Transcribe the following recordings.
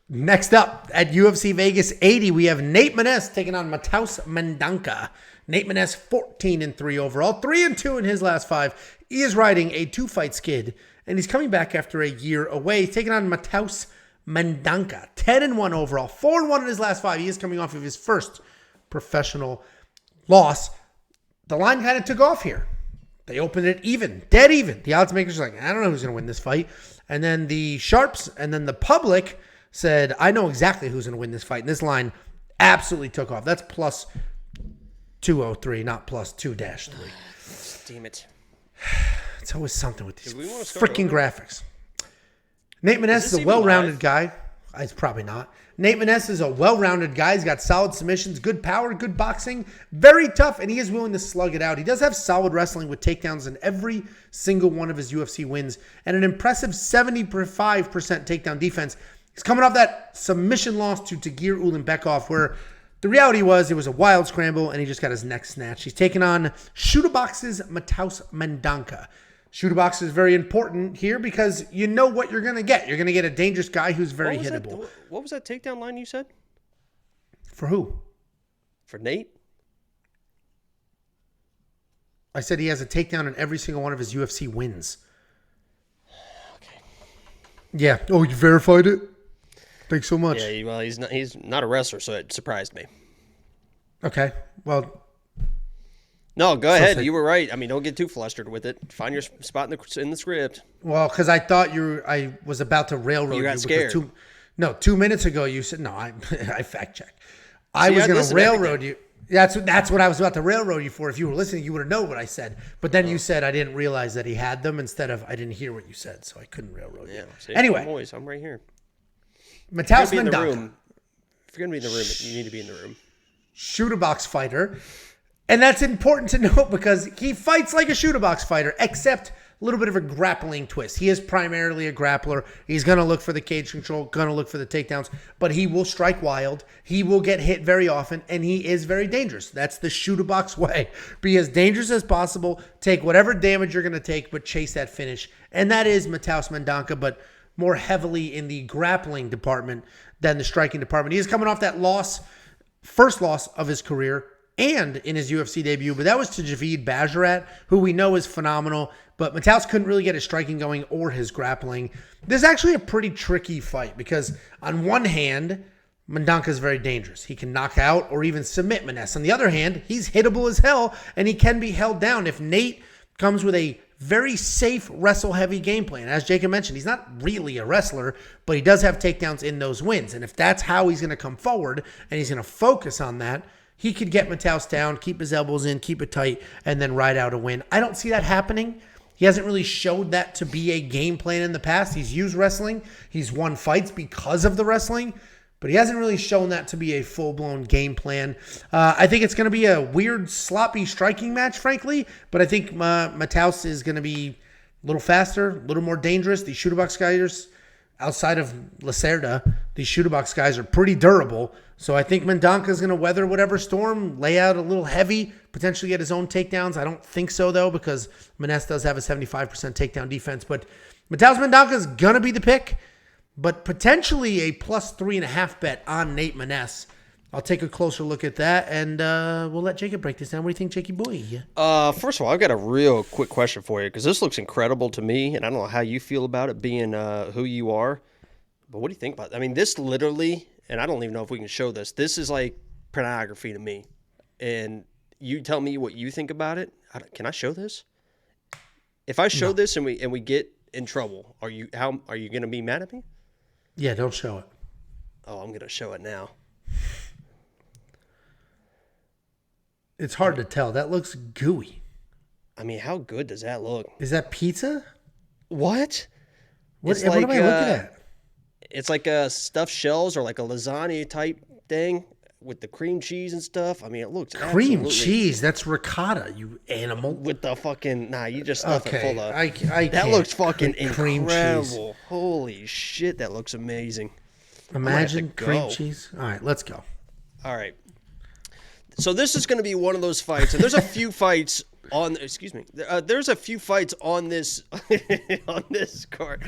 Next up at UFC Vegas 80, we have Nate Maness taking on Mateus Mendonca. Nate Maness 14-3 overall, 3-2 in his last 5. He is riding a 2-fight skid, and he's coming back after a year away. He's taking on Mateus Mendonca, 10-1 overall, 4-1 in his last 5. He is coming off of his first professional loss. The line kind of took off here. They opened it even, dead even. The odds makers are like, I don't know who's going to win this fight. And then the sharps and then the public said, I know exactly who's going to win this fight. And this line absolutely took off. That's plus 203, not plus 2-3. Damn it. It's always something with these freaking graphics. Nate Maness is a even well-rounded guy. It's probably not. Nate Maness is a well-rounded guy. He's got solid submissions, good power, good boxing, very tough, and he is willing to slug it out. He does have solid wrestling with takedowns in every single one of his UFC wins and an impressive 75% takedown defense. He's coming off that submission loss to Tagir Ulanbekov, where the reality was it was a wild scramble and he just got his neck snatched. He's taking on Shooter Box's Mateus Mendonca. Shooter Box is very important here because you know what you're going to get. You're going to get a dangerous guy who's very hittable. What was that takedown line you said? For who? For Nate? I said he has a takedown in every single one of his UFC wins. Okay. Yeah. Oh, you verified it? Thanks so much. Yeah, well, he's not a wrestler, so it surprised me. Okay. Well, no, go ahead. You were right. I mean, don't get too flustered with it. Find your spot in the script. well, because I thought I was about to railroad you. You got scared. 2 minutes ago you said, no, I fact checked. I was going to railroad you. That's what I was about to railroad you for. If you were listening, you would have known what I said. But then you said I didn't realize that he had them instead of I didn't hear what you said, so I couldn't railroad you. See, anyway. I'm right here. Mateus Mendonca. If you're going to be in the room, you need to be in the room. Shooter box fighter. And that's important to note because he fights like a shooter box fighter, except a little bit of a grappling twist. He is primarily a grappler. He's going to look for the cage control, going to look for the takedowns, but he will strike wild. He will get hit very often, and he is very dangerous. That's the shooter box way. Be as dangerous as possible, take whatever damage you're going to take, but chase that finish. And that is Mateus Mendonca, but more heavily in the grappling department than the striking department. He is coming off that first loss of his career, and in his UFC debut, but that was to Javid Bajarat, who we know is phenomenal, but Mateus couldn't really get his striking going or his grappling. This is actually a pretty tricky fight because on one hand, Mendonca is very dangerous. He can knock out or even submit Maness. On the other hand, he's hittable as hell, and he can be held down. If Nate comes with a very safe, wrestle-heavy game plan, as Jacob mentioned, he's not really a wrestler, but he does have takedowns in those wins, and if that's how he's going to come forward and he's going to focus on that, he could get Mateus down, keep his elbows in, keep it tight, and then ride out a win. I don't see that happening. He hasn't really showed that to be a game plan in the past. He's used wrestling. He's won fights because of the wrestling, but he hasn't really shown that to be a full-blown game plan. I think it's going to be a weird, sloppy striking match, frankly, but I think Mateus is going to be a little faster, a little more dangerous. These shooter box guys, outside of Lacerda, these shooter box guys are pretty durable. So I think Mendonca is going to weather whatever storm, lay out a little heavy, potentially get his own takedowns. I don't think so, though, because Maness does have a 75% takedown defense. But Mateus Mendonca is going to be the pick, but potentially a plus 3.5 bet on Nate Maness. I'll take a closer look at that, and we'll let Jacob break this down. What do you think, Jakey boy? First of all, I've got a real quick question for you because this looks incredible to me, and I don't know how you feel about it being who you are, but what do you think about it? I mean, this literally, and I don't even know if we can show this, this is like pornography to me, and you tell me what you think about it. Can I show this? If I show this and we get in trouble, are you going to be mad at me? Yeah, don't show it. Oh, I'm going to show it now. It's hard to tell. That looks gooey. I mean, how good does that look? Is that pizza? What? What am I looking at? It's like a stuffed shells or like a lasagna type thing with the cream cheese and stuff. I mean, it looks cream cheese. That's ricotta, you animal. With the fucking you just stuff it full of. That looks fucking cream incredible. Cheese. Holy shit, that looks amazing. Imagine cream cheese. All right, let's go. All right. So this is going to be one of those fights, and there's a few fights There's a few fights on this on this card.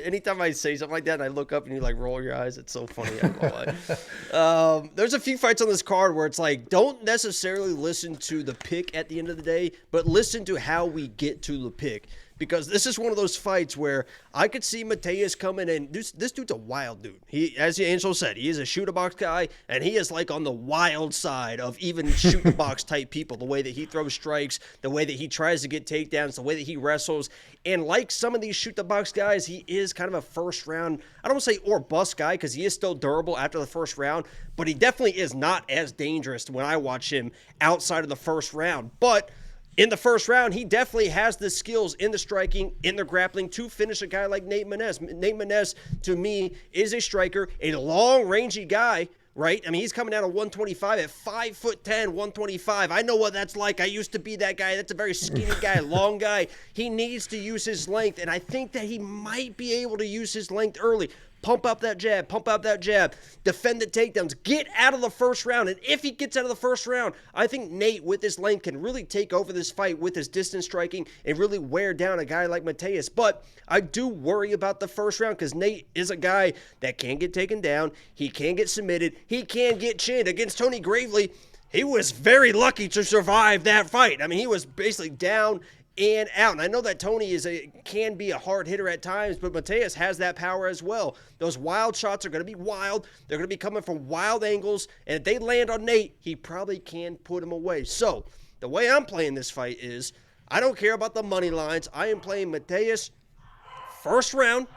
Anytime I say something like that and I look up and you like roll your eyes, it's so funny. I don't know why. There's a few fights on this card where it's like, don't necessarily listen to the pick at the end of the day, but listen to how we get to the pick. Because this is one of those fights where I could see Mateus coming in. This dude's a wild dude. He, as Angelo said, he is a shoot-a-box guy, and he is like on the wild side of even shoot-a-box type people. The way that he throws strikes, the way that he tries to get takedowns, the way that he wrestles. And like some of these shoot-the-box guys, he is kind of a first-round, I don't want to say or bust guy because he is still durable after the first round, but he definitely is not as dangerous when I watch him outside of the first round. But in the first round, he definitely has the skills in the striking, in the grappling to finish a guy like Nate Maness. Nate Maness, to me, is a striker, a long, rangy guy, right? I mean, he's coming out of 125 at 5'10", 125. I know what that's like. I used to be that guy. That's a very skinny guy, long guy. He needs to use his length, and I think that he might be able to use his length early. Pump up that jab, defend the takedowns, get out of the first round. And if he gets out of the first round, I think Nate, with his length, can really take over this fight with his distance striking and really wear down a guy like Mateus. But I do worry about the first round because Nate is a guy that can get taken down. He can get submitted. He can get chinned. Against Tony Gravely, he was very lucky to survive that fight. I mean, he was basically down and out. And I know that Tony can be a hard hitter at times, but Mateus has that power as well. Those wild shots are going to be wild. They're going to be coming from wild angles. And if they land on Nate, he probably can put him away. So the way I'm playing this fight is I don't care about the money lines. I am playing Mateus first round.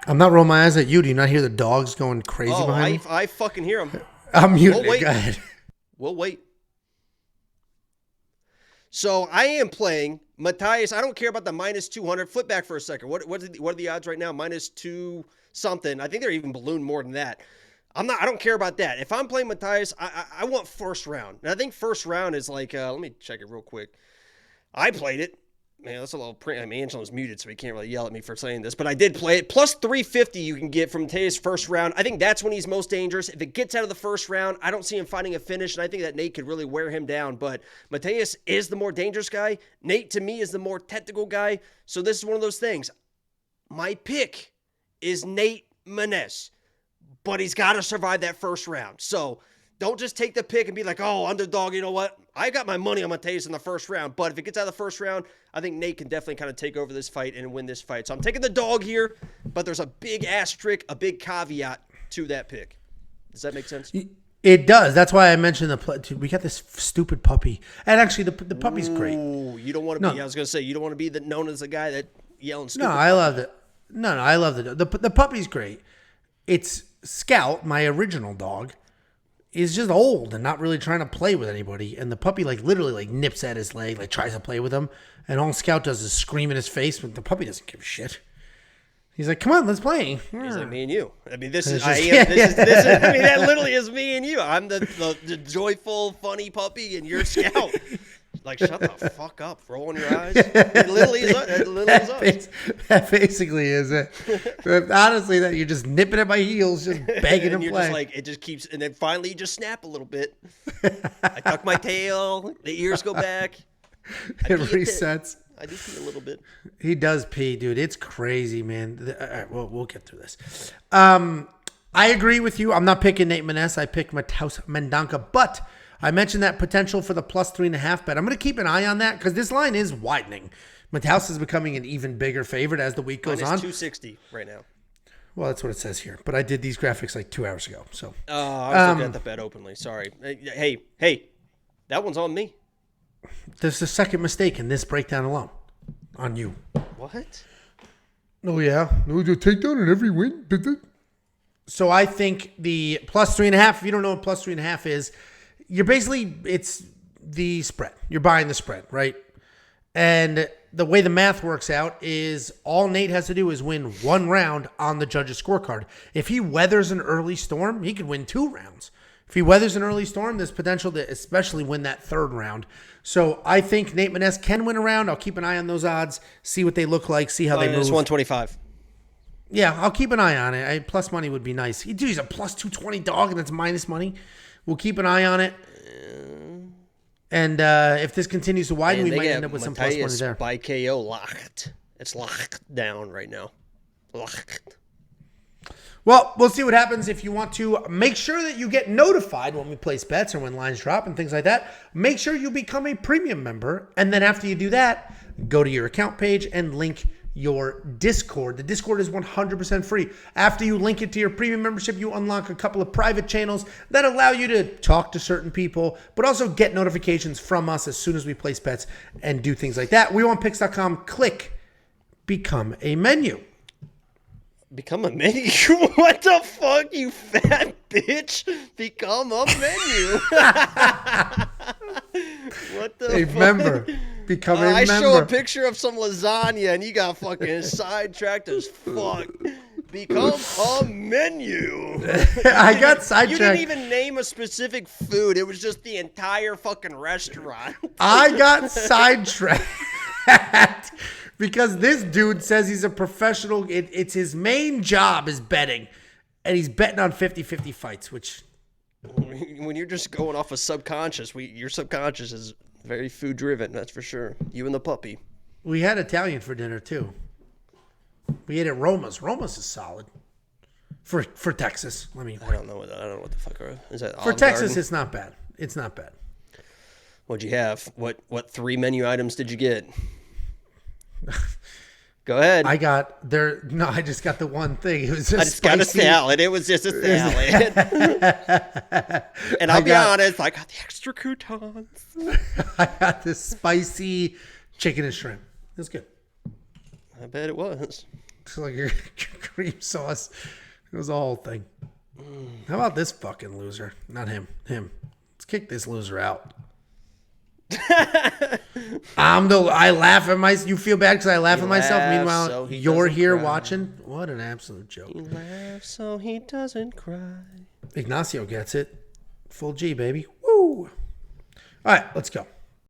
I'm not rolling my eyes at you. Do you not hear the dogs going crazy behind me? I fucking hear them. I'm muted. We'll wait. Go ahead. We'll wait. So I am playing Mateus. I don't care about the minus 200. Flip back for a second. What are the odds right now? Minus 2 something. I think they're even ballooned more than that. I don't care about that. If I'm playing Mateus, I want first round. And I think first round is like, let me check it real quick. I played it. Man, that's a little print. I mean, Angelo's muted, so he can't really yell at me for saying this. But I did play it. Plus 350 you can get from Mateus' first round. I think that's when he's most dangerous. If it gets out of the first round, I don't see him finding a finish, and I think that Nate could really wear him down. But Mateus is the more dangerous guy. Nate, to me, is the more technical guy. So this is one of those things. My pick is Nate Maness, but he's got to survive that first round. So don't just take the pick and be like, oh, underdog, you know what? I got my money on Mateus in the first round, but if it gets out of the first round, I think Nate can definitely kind of take over this fight and win this fight. So I'm taking the dog here, but there's a big asterisk, a big caveat to that pick. Does that make sense? It does. That's why I mentioned we got this stupid puppy. And actually, the puppy's great. Ooh, you don't want to be, I was going to say, you don't want to be known as the guy that yelling stupid. No, I love it. No, I love it. The puppy's great. It's Scout, my original dog, is just old and not really trying to play with anybody. And the puppy literally nips at his leg, tries to play with him. And all Scout does is scream in his face, but the puppy doesn't give a shit. He's like, come on, let's play. He's like, me and you. I mean, I mean, that literally is me and you. I'm the joyful, funny puppy, and you're Scout. Like, shut the fuck up, rolling your eyes. It literally is us. That basically is it. Honestly, that you're just nipping at my heels, just begging to play. Just like, it just keeps, and then finally you just snap a little bit. I tuck my tail, the ears go back. It resets. I do pee a little bit. He does pee, dude. It's crazy, man. All right, we'll get through this. I agree with you. I'm not picking Nate Maness. I picked Mateus Mendonca, but I mentioned that potential for the plus 3.5 bet. I'm going to keep an eye on that because this line is widening. Mateus is becoming an even bigger favorite as the week goes on. 260 right now. Well, that's what it says here. But I did these graphics 2 hours ago. So. I was looking at the bet openly. Sorry. Hey, that one's on me. There's a second mistake in this breakdown alone. On you. What? Oh, yeah. No, the takedown in every win. So I think the plus 3.5, if you don't know what plus 3.5 is, you're basically, it's the spread. You're buying the spread, right? And the way the math works out is all Nate has to do is win one round on the judge's scorecard. If he weathers an early storm, he could win 2 rounds. If he weathers an early storm, there's potential to especially win that 3rd round. So I think Nate Maness can win a round. I'll keep an eye on those odds, see what they look like, see how they move. It's 125. Yeah, I'll keep an eye on it. Plus money would be nice. Dude, he's a plus 220 dog, and that's minus money. We'll keep an eye on it. And if this continues to widen, we might end up with some plus money there. By KO locked. It's locked down right now. Locked. Well, we'll see what happens. If you want to make sure that you get notified when we place bets or when lines drop and things like that, make sure you become a premium member. And then after you do that, go to your account page and link your Discord. The Discord is 100% free. After you link it to your premium membership, you unlock a couple of private channels that allow you to talk to certain people, but also get notifications from us as soon as we place bets and do things like that. WeWantPicks.com, click Become a Menu. Become a menu? What the fuck, you fat bitch? Become a menu. What the fuck? Member. Become a member. I show a picture of some lasagna and you got fucking sidetracked as fuck. Become a menu. I got sidetracked. You didn't even name a specific food. It was just the entire fucking restaurant. I got sidetracked. Because this dude says he's a professional. It's his main job is betting. And he's betting on 50-50 fights, which... When you're just going off of subconscious, your subconscious is very food-driven, that's for sure. You and the puppy. We had Italian for dinner, too. We ate at Roma's. Roma's is solid. For Texas. I don't know what the fuck is that. For Texas, Garden? It's not bad. It's not bad. What'd you have? What 3 menu items did you get? Go ahead. I just got the one thing. It was just I just got a salad. It was just a salad. And I'll be honest, I got the extra croutons. I got this spicy chicken and shrimp. It was good. I bet it was. It's like your cream sauce. It was a whole thing. How about this fucking loser? Not him. Him. Let's kick this loser out. I laugh at myself. You feel bad because I laugh at myself. Meanwhile, so you're here watching. What an absolute joke. He laughs so he doesn't cry. Ignacio gets it. Full G, baby. Woo. All right, let's go.